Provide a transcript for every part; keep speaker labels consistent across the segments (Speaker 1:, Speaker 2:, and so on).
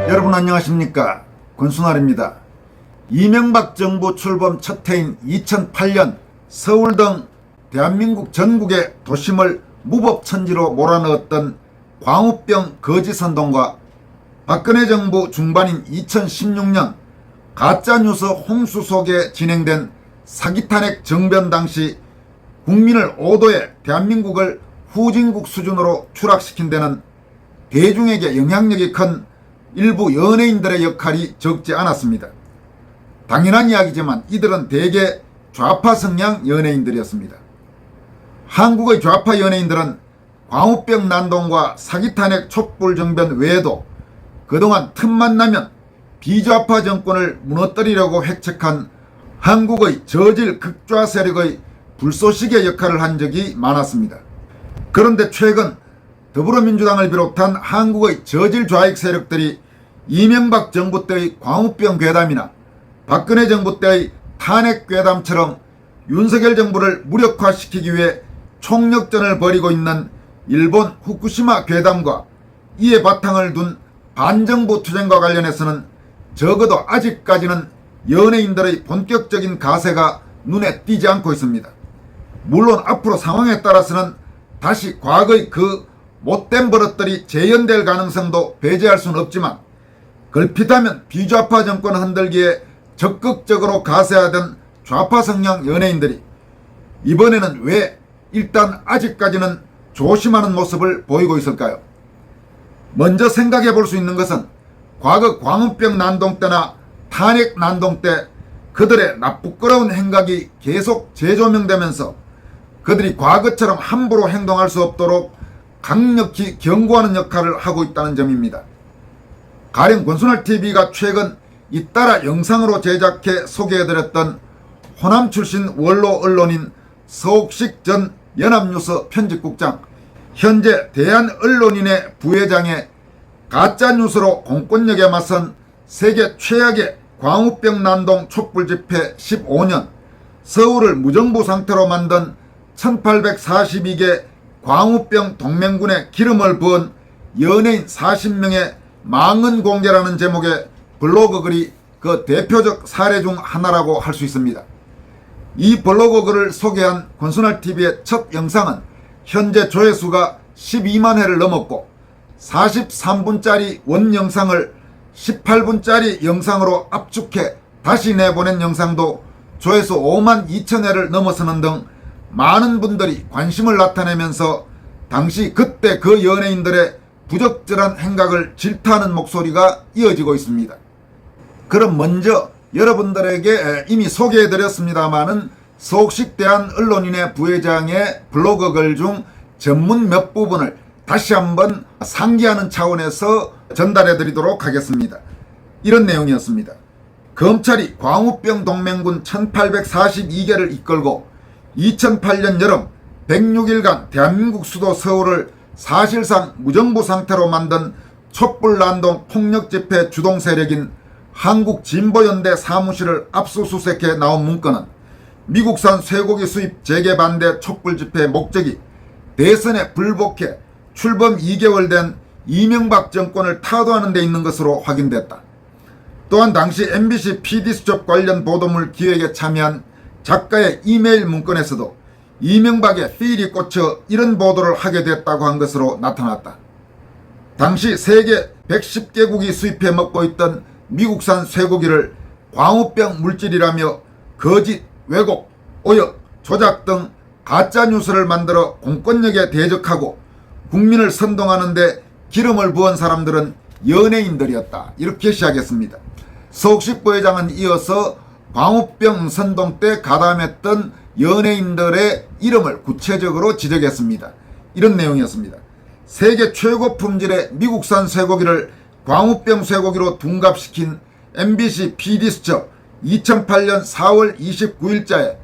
Speaker 1: 여러분 안녕하십니까, 권순알입니다. 이명박 정부 출범 첫 해인 2008년 서울 등 대한민국 전국의 도심을 무법천지로 몰아넣었던 광우병 거짓선동과 박근혜 정부 중반인 2016년 가짜뉴스 홍수 속에 진행된 사기탄핵 정변 당시 국민을 오도해 대한민국을 후진국 수준으로 추락시킨 데는 대중에게 영향력이 큰 일부 연예인들의 역할이 적지 않았습니다. 당연한 이야기지만 이들은 대개 좌파 성향 연예인들이었습니다. 한국의 좌파 연예인들은 광우병 난동과 사기탄핵 촛불정변 외에도 그동안 틈만 나면 비좌파 정권을 무너뜨리려고 획책한 한국의 저질 극좌 세력의 불쏘시개 역할을 한 적이 많았습니다. 그런데 최근 더불어민주당을 비롯한 한국의 저질 좌익 세력들이 이명박 정부 때의 광우병 괴담이나 박근혜 정부 때의 탄핵 괴담처럼 윤석열 정부를 무력화시키기 위해 총력전을 벌이고 있는 일본 후쿠시마 괴담과 이에 바탕을 둔 반정부 투쟁과 관련해서는 적어도 아직까지는 연예인들의 본격적인 가세가 눈에 띄지 않고 있습니다. 물론 앞으로 상황에 따라서는 다시 과거의 그 못된 버릇들이 재현될 가능성도 배제할 수는 없지만 걸핏하면 비좌파 정권 흔들기에 적극적으로 가세하던 좌파 성향 연예인들이 이번에는 왜 일단 아직까지는 조심하는 모습을 보이고 있을까요? 먼저 생각해 볼 수 있는 것은 과거 광우병 난동 때나 탄핵 난동 때 그들의 나쁘끄러운 행각이 계속 재조명되면서 그들이 과거처럼 함부로 행동할 수 없도록 강력히 경고하는 역할을 하고 있다는 점입니다. 가령 권순알TV가 최근 잇따라 영상으로 제작해 소개해드렸던 호남 출신 원로 언론인 서옥식 전 연합뉴스 편집국장, 현재 대한언론인의 부회장의 가짜뉴스로 공권력에 맞선 세계 최악의 광우병 난동 촛불 집회 15년, 서울을 무정부 상태로 만든 1842개 광우병 동맹군에 기름을 부은 연예인 40명의 망언 공개라는 제목의 블로그 글이 그 대표적 사례 중 하나라고 할 수 있습니다. 이 블로그 글을 소개한 권순알TV의 첫 영상은 현재 조회수가 12만 회를 넘었고 43분짜리 원 영상을 18분짜리 영상으로 압축해 다시 내보낸 영상도 조회수 5만 2천 회를 넘어서는 등 많은 분들이 관심을 나타내면서 당시 그때 그 연예인들의 부적절한 행각을 질타하는 목소리가 이어지고 있습니다. 그럼 먼저 여러분들에게 이미 소개해드렸습니다마는 서옥식 대한언론인의 부회장의 블로그 글 중 전문 몇 부분을 다시 한번 상기하는 차원에서 전달해드리도록 하겠습니다. 이런 내용이었습니다. 검찰이 광우병 동맹군 1842개를 이끌고 2008년 여름 106일간 대한민국 수도 서울을 사실상 무정부 상태로 만든 촛불난동 폭력집회 주동 세력인 한국진보연대 사무실을 압수수색해 나온 문건은 미국산 쇠고기 수입 재개 반대 촛불집회의 목적이 대선에 불복해 출범 2개월 된 이명박 정권을 타도하는 데 있는 것으로 확인됐다. 또한 당시 MBC PD수첩 관련 보도물 기획에 참여한 작가의 이메일 문건에서도 이명박의 필이 꽂혀 이런 보도를 하게 됐다고 한 것으로 나타났다. 당시 세계 110개국이 수입해 먹고 있던 미국산 쇠고기를 광우병 물질이라며 거짓, 왜곡, 오역, 조작 등 가짜뉴스를 만들어 공권력에 대적하고 국민을 선동하는 데 기름을 부은 사람들은 연예인들이었다. 이렇게 시작했습니다. 서옥식 부회장은 이어서 광우병 선동 때 가담했던 연예인들의 이름을 구체적으로 지적했습니다. 이런 내용이었습니다. 세계 최고 품질의 미국산 쇠고기를 광우병 쇠고기로 둔갑시킨 MBC PD수첩 2008년 4월 29일자에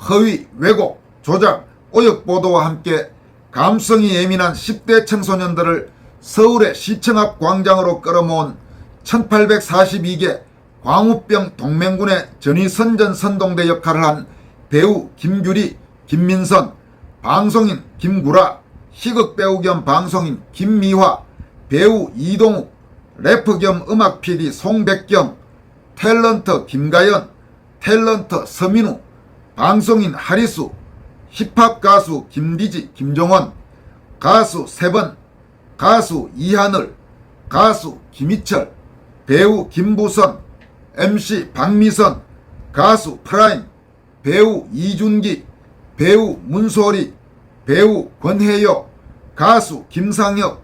Speaker 1: 허위, 왜곡, 조작, 오역 보도와 함께 감성이 예민한 10대 청소년들을 서울의 시청 앞 광장으로 끌어모은 1842개 광우병 동맹군의 전위선전 선동대 역할을 한 배우 김규리, 김민선, 방송인 김구라, 희극배우 겸 방송인 김미화, 배우 이동욱, 래퍼 겸 음악 PD 송백경, 탤런트 김가연, 탤런트 서민우, 방송인 하리수, 힙합 가수 김디지, 김종원, 가수 세번, 가수 이하늘, 가수 김희철, 배우 김부선, MC 박미선, 가수 프라임, 배우 이준기, 배우 문소리, 배우 권혜요, 가수 김상혁,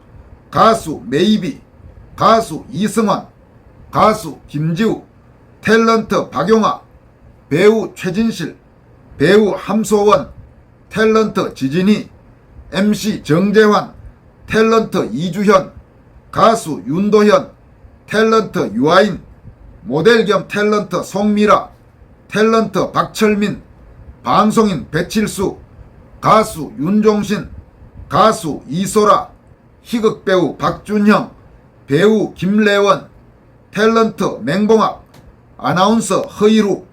Speaker 1: 가수 메이비, 가수 이승환, 가수 김지우, 탤런트 박용아, 배우 최진실, 배우 함소원, 탤런트 지진이, MC 정재환, 탤런트 이주현, 가수 윤도현, 탤런트 유아인, 모델 겸 탤런트 송미라, 탤런트 박철민, 방송인 배칠수, 가수 윤종신, 가수 이소라, 희극배우 박준형, 배우 김래원, 탤런트 맹봉학, 아나운서 허이루,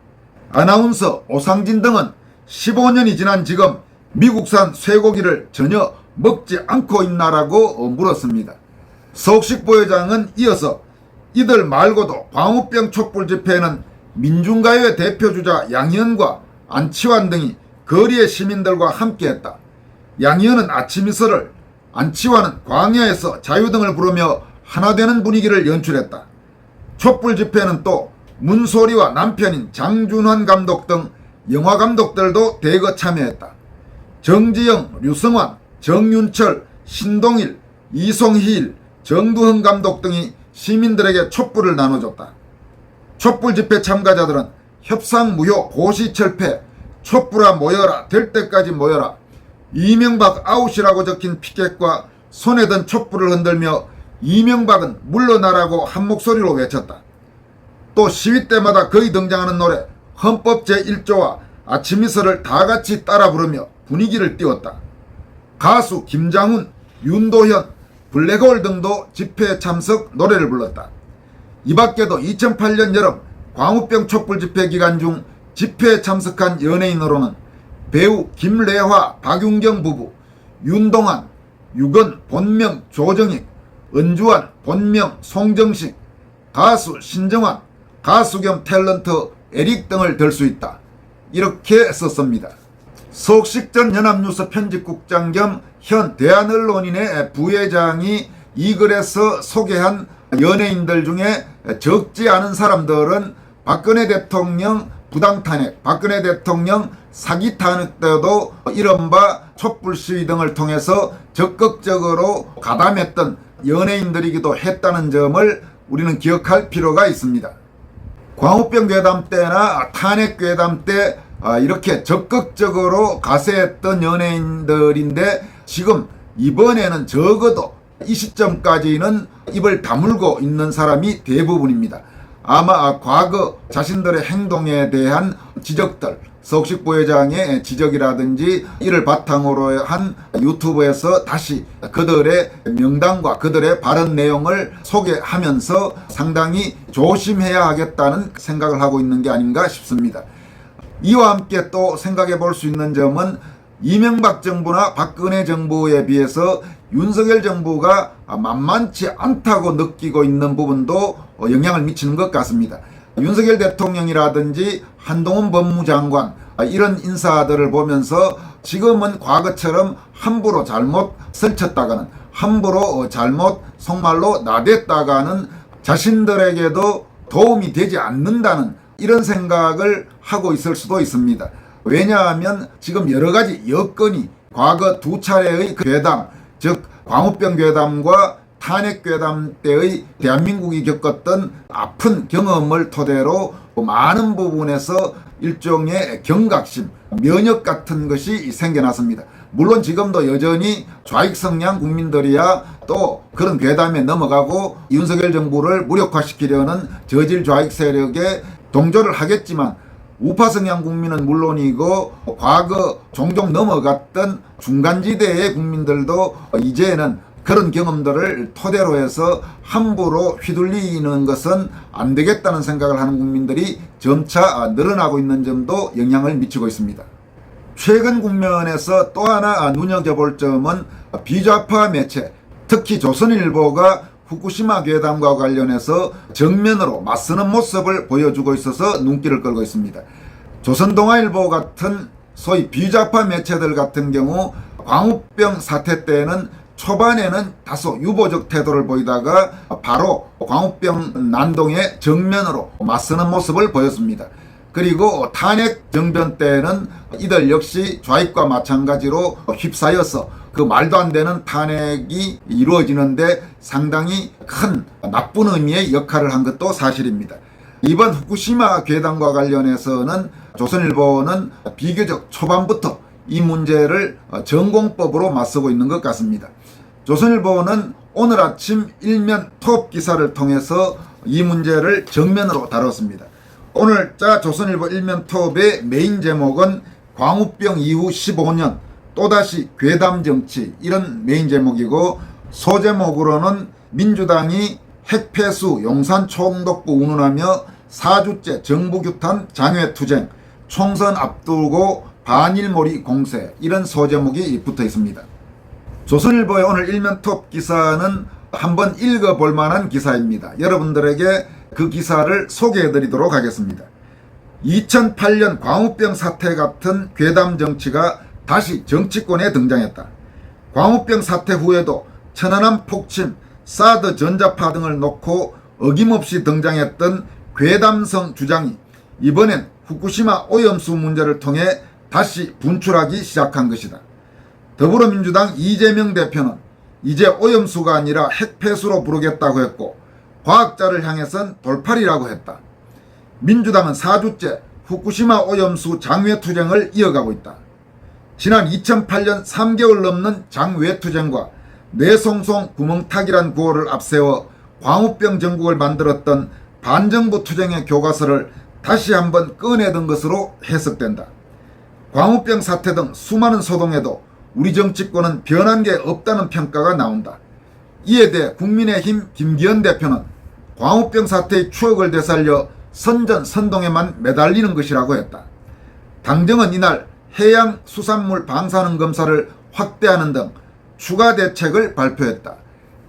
Speaker 1: 아나운서 오상진 등은 15년이 지난 지금 미국산 쇠고기를 전혀 먹지 않고 있나라고 물었습니다. 서옥식 부회장은 이어서 이들 말고도 광우병 촛불 집회에는 민중가요의 대표주자 양희은과 안치환 등이 거리의 시민들과 함께했다. 양희은은 아침 이슬을, 안치환은 광야에서 자유 등을 부르며 하나 되는 분위기를 연출했다. 촛불 집회는 또 문소리와 남편인 장준환 감독 등 영화 감독들도 대거 참여했다. 정지영, 류승환, 정윤철, 신동일, 이송희일, 정두흥 감독 등이 시민들에게 촛불을 나눠줬다. 촛불 집회 참가자들은 협상무효 고시철폐, 촛불아 모여라, 될 때까지 모여라, 이명박 아웃이라고 적힌 피켓과 손에 든 촛불을 흔들며 이명박은 물러나라고 한 목소리로 외쳤다. 또 시위 때마다 거의 등장하는 노래 헌법 제1조와 아침 이슬을 다같이 따라 부르며 분위기를 띄웠다. 가수 김장훈, 윤도현, 블랙홀 등도 집회에 참석 노래를 불렀다. 이 밖에도 2008년 여름 광우병 촛불 집회 기간 중 집회에 참석한 연예인으로는 배우 김래화, 박윤경 부부, 윤동환, 유건 본명 조정익, 은주환 본명 송정식, 가수 신정환, 가수 겸 탤런트 에릭 등을 들 수 있다. 이렇게 썼습니다. 서옥식 전 연합뉴스 편집국장 겸 현 대한언론인의 부회장이 이 글에서 소개한 연예인들 중에 적지 않은 사람들은 박근혜 대통령 부당탄핵, 박근혜 대통령 사기 탄핵 때도 이른바 촛불 시위 등을 통해서 적극적으로 가담했던 연예인들이기도 했다는 점을 우리는 기억할 필요가 있습니다. 광우병 괴담 때나 탄핵 괴담 때 이렇게 적극적으로 가세했던 연예인들인데 지금 이번에는 적어도 이 시점까지는 입을 다물고 있는 사람이 대부분입니다. 아마 과거 자신들의 행동에 대한 지적들, 서옥식 부회장의 지적이라든지 이를 바탕으로 한 유튜브에서 다시 그들의 명단과 그들의 발언 내용을 소개하면서 상당히 조심해야 하겠다는 생각을 하고 있는 게 아닌가 싶습니다. 이와 함께 또 생각해 볼 수 있는 점은 이명박 정부나 박근혜 정부에 비해서 윤석열 정부가 만만치 않다고 느끼고 있는 부분도 영향을 미치는 것 같습니다. 윤석열 대통령이라든지 한동훈 법무장관 이런 인사들을 보면서 지금은 과거처럼 함부로 잘못 설쳤다가는 함부로 잘못 속말로 나댔다가는 자신들에게도 도움이 되지 않는다는 이런 생각을 하고 있을 수도 있습니다. 왜냐하면 지금 여러 가지 여건이 과거 두 차례의 괴담, 즉 광우병 괴담과 탄핵 괴담 때의 대한민국이 겪었던 아픈 경험을 토대로 많은 부분에서 일종의 경각심, 면역 같은 것이 생겨났습니다. 물론 지금도 여전히 좌익 성향 국민들이야 또 그런 괴담에 넘어가고 윤석열 정부를 무력화시키려는 저질 좌익 세력에 동조를 하겠지만 우파 성향 국민은 물론이고 과거 종종 넘어갔던 중간지대의 국민들도 이제는 그런 경험들을 토대로 해서 함부로 휘둘리는 것은 안 되겠다는 생각을 하는 국민들이 점차 늘어나고 있는 점도 영향을 미치고 있습니다. 최근 국면에서 또 하나 눈여겨볼 점은 비좌파 매체, 특히 조선일보가 후쿠시마 괴담과 관련해서 정면으로 맞서는 모습을 보여주고 있어서 눈길을 끌고 있습니다. 조선동아일보 같은 소위 비좌파 매체들 같은 경우 광우병 사태 때는 초반에는 다소 유보적 태도를 보이다가 바로 광우병 난동에 정면으로 맞서는 모습을 보였습니다. 그리고 탄핵 정변 때는 이들 역시 좌익과 마찬가지로 휩싸여서 그 말도 안 되는 탄핵이 이루어지는데 상당히 큰 나쁜 의미의 역할을 한 것도 사실입니다. 이번 후쿠시마 괴담과 관련해서는 조선일보는 비교적 초반부터 이 문제를 전공법으로 맞서고 있는 것 같습니다. 조선일보는 오늘 아침 일면 톱 기사를 통해서 이 문제를 정면으로 다뤘습니다. 오늘자 조선일보 일면 톱의 메인 제목은 광우병 이후 15년 또다시 괴담 정치, 이런 메인 제목이고, 소제목으로는 민주당이 핵폐수 용산 총독부 운운하며 4주째 정부규탄 장외투쟁, 총선 앞두고 반일몰이 공세, 이런 소제목이 붙어 있습니다. 조선일보의 오늘 일면 톱 기사는 한번 읽어볼 만한 기사입니다. 여러분들에게 그 기사를 소개해 드리도록 하겠습니다. 2008년 광우병 사태 같은 괴담 정치가 다시 정치권에 등장했다. 광우병 사태 후에도 천안함 폭침, 사드 전자파 등을 놓고 어김없이 등장했던 괴담성 주장이 이번엔 후쿠시마 오염수 문제를 통해 다시 분출하기 시작한 것이다. 더불어민주당 이재명 대표는 이제 오염수가 아니라 핵폐수로 부르겠다고 했고, 과학자를 향해선 돌팔이라고 했다. 민주당은 4주째 후쿠시마 오염수 장외투쟁을 이어가고 있다. 지난 2008년 3개월 넘는 장외투쟁과 뇌송송 구멍타기란 구호를 앞세워 광우병 전국을 만들었던 반정부 투쟁의 교과서를 다시 한번 꺼내든 것으로 해석된다. 광우병 사태 등 수많은 소동에도 우리 정치권은 변한 게 없다는 평가가 나온다. 이에 대해 국민의힘 김기현 대표는 광우병 사태의 추억을 되살려 선전선동에만 매달리는 것이라고 했다. 당정은 이날 해양수산물 방사능 검사를 확대하는 등 추가 대책을 발표했다.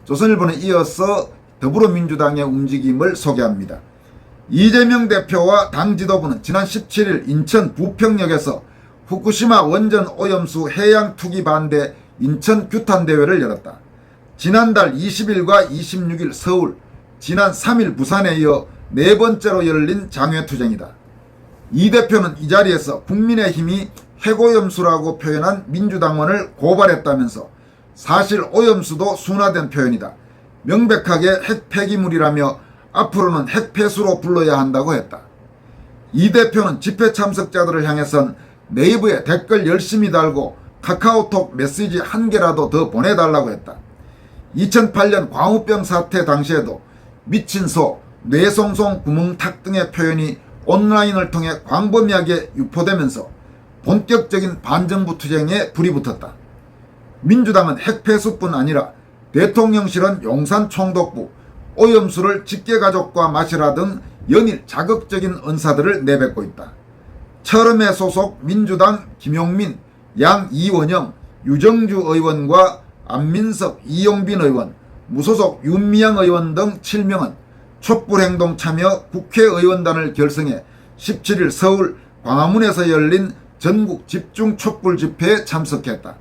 Speaker 1: 조선일보는 이어서 더불어민주당의 움직임을 소개합니다. 이재명 대표와 당 지도부는 지난 17일 인천 부평역에서 후쿠시마 원전 오염수 해양 투기 반대 인천 규탄대회를 열었다. 지난달 20일과 26일 서울, 지난 3일 부산에 이어 네 번째로 열린 장외투쟁이다. 이 대표는 이 자리에서 국민의힘이 핵오염수라고 표현한 민주당원을 고발했다면서 사실 오염수도 순화된 표현이다. 명백하게 핵폐기물이라며 앞으로는 핵폐수로 불러야 한다고 했다. 이 대표는 집회 참석자들을 향해선 네이버에 댓글 열심히 달고 카카오톡 메시지 1개라도 더 보내달라고 했다. 2008년 광우병 사태 당시에도 미친 소, 뇌송송 구멍탁 등의 표현이 온라인을 통해 광범위하게 유포되면서 본격적인 반정부 투쟁에 불이 붙었다. 민주당은 핵폐수뿐 아니라 대통령실은 용산 총독부, 오염수를 직계가족과 마시라 등 연일 자극적인 언사들을 내뱉고 있다. 철음회 소속 민주당 김용민, 양이원영, 유정주 의원과 안민석, 이용빈 의원, 무소속 윤미향 의원 등 7명은 촛불행동 참여 국회의원단을 결성해 17일 서울 광화문에서 열린 전국 집중 촛불 집회에 참석했다.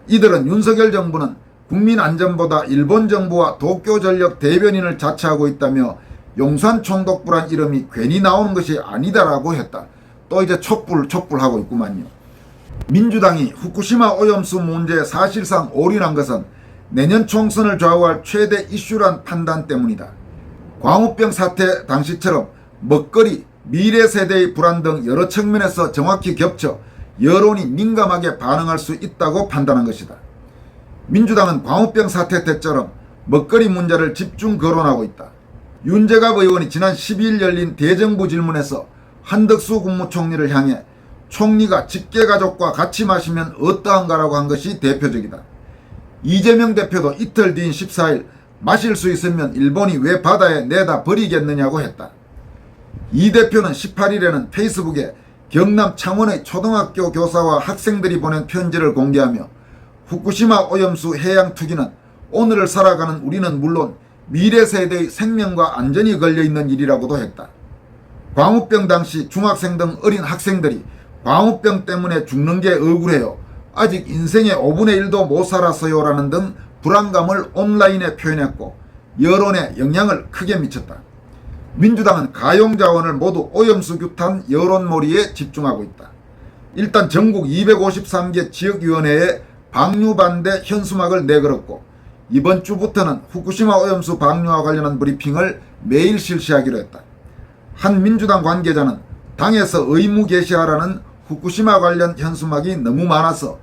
Speaker 1: 이들은 윤석열 정부는 국민안전보다 일본 정부와 도쿄전력 대변인을 자처하고 있다며 용산 총독부란 이름이 괜히 나오는 것이 아니다라고 했다. 또 이제 촛불 하고 있구만요. 민주당이 후쿠시마 오염수 문제에 사실상 올인한 것은 내년 총선을 좌우할 최대 이슈란 판단 때문이다. 광우병 사태 당시처럼 먹거리, 미래 세대의 불안 등 여러 측면에서 정확히 겹쳐 여론이 민감하게 반응할 수 있다고 판단한 것이다. 민주당은 광우병 사태 때처럼 먹거리 문제를 집중 거론하고 있다. 윤재갑 의원이 지난 12일 열린 대정부 질문에서 한덕수 국무총리를 향해 총리가 직계가족과 같이 마시면 어떠한가라고 한 것이 대표적이다. 이재명 대표도 이틀 뒤인 14일 마실 수 있으면 일본이 왜 바다에 내다 버리겠느냐고 했다. 이 대표는 18일에는 페이스북에 경남 창원의 초등학교 교사와 학생들이 보낸 편지를 공개하며 후쿠시마 오염수 해양 투기는 오늘을 살아가는 우리는 물론 미래 세대의 생명과 안전이 걸려있는 일이라고도 했다. 광우병 당시 중학생 등 어린 학생들이 광우병 때문에 죽는 게 억울해요. 아직 인생의 5분의 1도 못 살았어요. 라는 등 불안감을 온라인에 표현했고 여론에 영향을 크게 미쳤다. 민주당은 가용자원을 모두 오염수 규탄 여론몰이에 집중하고 있다. 일단 전국 253개 지역위원회에 방류 반대 현수막을 내걸었고 이번 주부터는 후쿠시마 오염수 방류와 관련한 브리핑을 매일 실시하기로 했다. 한 민주당 관계자는 당에서 의무 게시하라는 후쿠시마 관련 현수막이 너무 많아서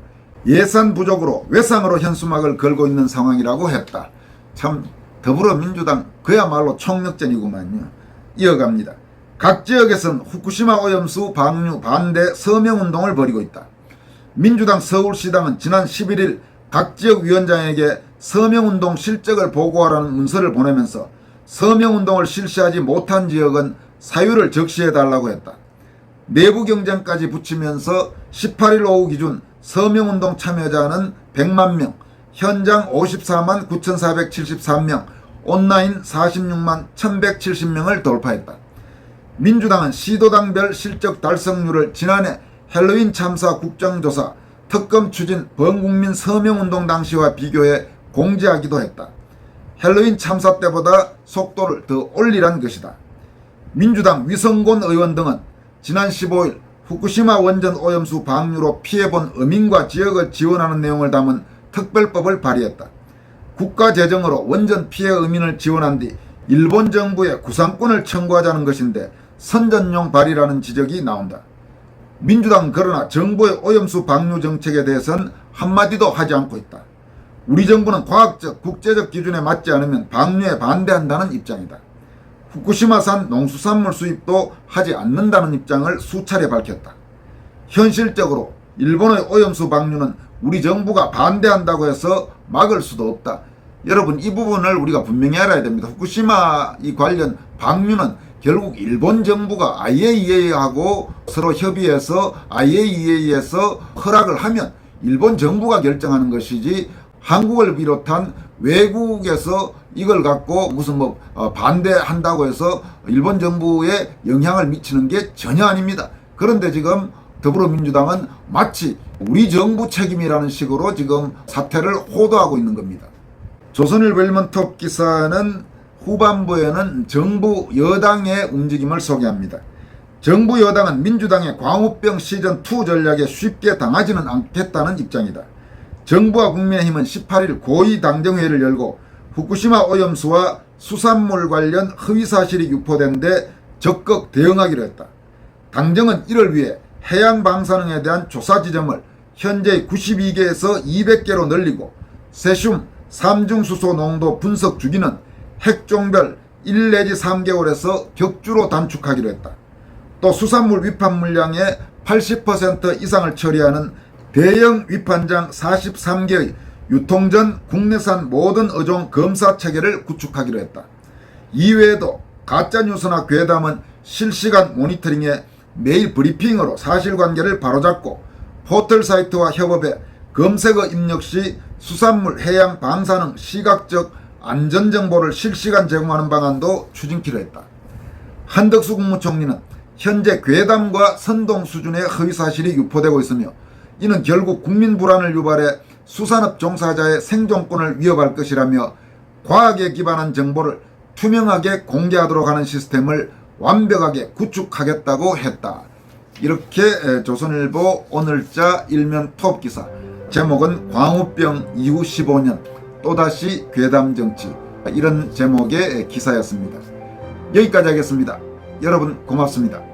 Speaker 1: 예산 부족으로 외상으로 현수막을 걸고 있는 상황이라고 했다. 참 더불어민주당 그야말로 총력전이구만요. 이어갑니다. 각 지역에서는 후쿠시마 오염수 방류 반대 서명운동을 벌이고 있다. 민주당 서울시당은 지난 11일 각 지역 위원장에게 서명운동 실적을 보고하라는 문서를 보내면서 서명운동을 실시하지 못한 지역은 사유를 적시해달라고 했다. 내부 경쟁까지 붙이면서 18일 오후 기준 서명운동 참여자는 100만 명, 현장 54만 9,473명, 온라인 46만 1,170명을 돌파했다. 민주당은 시도당별 실적 달성률을 지난해 헬로윈 참사 국정조사, 특검 추진 범국민 서명운동 당시와 비교해 공지하기도 했다. 헬로윈 참사 때보다 속도를 더 올리란 것이다. 민주당 위성곤 의원 등은 지난 15일 후쿠시마 원전 오염수 방류로 피해본 어민과 지역을 지원하는 내용을 담은 특별법을 발의했다. 국가 재정으로 원전 피해 어민을 지원한 뒤 일본 정부에 구상권을 청구하자는 것인데 선전용 발의라는 지적이 나온다. 민주당은 그러나 정부의 오염수 방류 정책에 대해서는 한마디도 하지 않고 있다. 우리 정부는 과학적, 국제적 기준에 맞지 않으면 방류에 반대한다는 입장이다. 후쿠시마산 농수산물 수입도 하지 않는다는 입장을 수차례 밝혔다. 현실적으로 일본의 오염수 방류는 우리 정부가 반대한다고 해서 막을 수도 없다. 여러분 이 부분을 우리가 분명히 알아야 됩니다. 후쿠시마 이 관련 방류는 결국 일본 정부가 IAEA하고 서로 협의해서 IAEA에서 허락을 하면 일본 정부가 결정하는 것이지 한국을 비롯한 외국에서 이걸 갖고 무슨 반대한다고 해서 일본 정부에 영향을 미치는 게 전혀 아닙니다. 그런데 지금 더불어민주당은 마치 우리 정부 책임이라는 식으로 지금 사태를 호도하고 있는 겁니다. 조선일보 일면톱 기사는 후반부에는 정부 여당의 움직임을 소개합니다. 정부 여당은 민주당의 광우병 시즌2 전략에 쉽게 당하지는 않겠다는 입장이다. 정부와 국민의힘은 18일 고위 당정회의를 열고 후쿠시마 오염수와 수산물 관련 허위사실이 유포된 데 적극 대응하기로 했다. 당정은 이를 위해 해양방사능에 대한 조사 지점을 현재 92개에서 200개로 늘리고 세슘, 삼중수소 농도 분석 주기는 핵종별 1 내지 3개월에서 격주로 단축하기로 했다. 또 수산물 위판 물량의 80% 이상을 처리하는 대형 위판장 43개의 유통 전 국내산 모든 어종 검사 체계를 구축하기로 했다. 이외에도 가짜뉴스나 괴담은 실시간 모니터링에 매일 브리핑으로 사실관계를 바로잡고 포털 사이트와 협업해 검색어 입력 시 수산물 해양 방사능 시각적 안전정보를 실시간 제공하는 방안도 추진키로 했다. 한덕수 국무총리는 현재 괴담과 선동 수준의 허위사실이 유포되고 있으며 이는 결국 국민 불안을 유발해 수산업 종사자의 생존권을 위협할 것이라며 과학에 기반한 정보를 투명하게 공개하도록 하는 시스템을 완벽하게 구축하겠다고 했다. 이렇게 조선일보 오늘자 일면 톱 기사, 제목은 광우병 이후 15년 또다시 괴담 정치, 이런 제목의 기사였습니다. 여기까지 하겠습니다. 여러분 고맙습니다.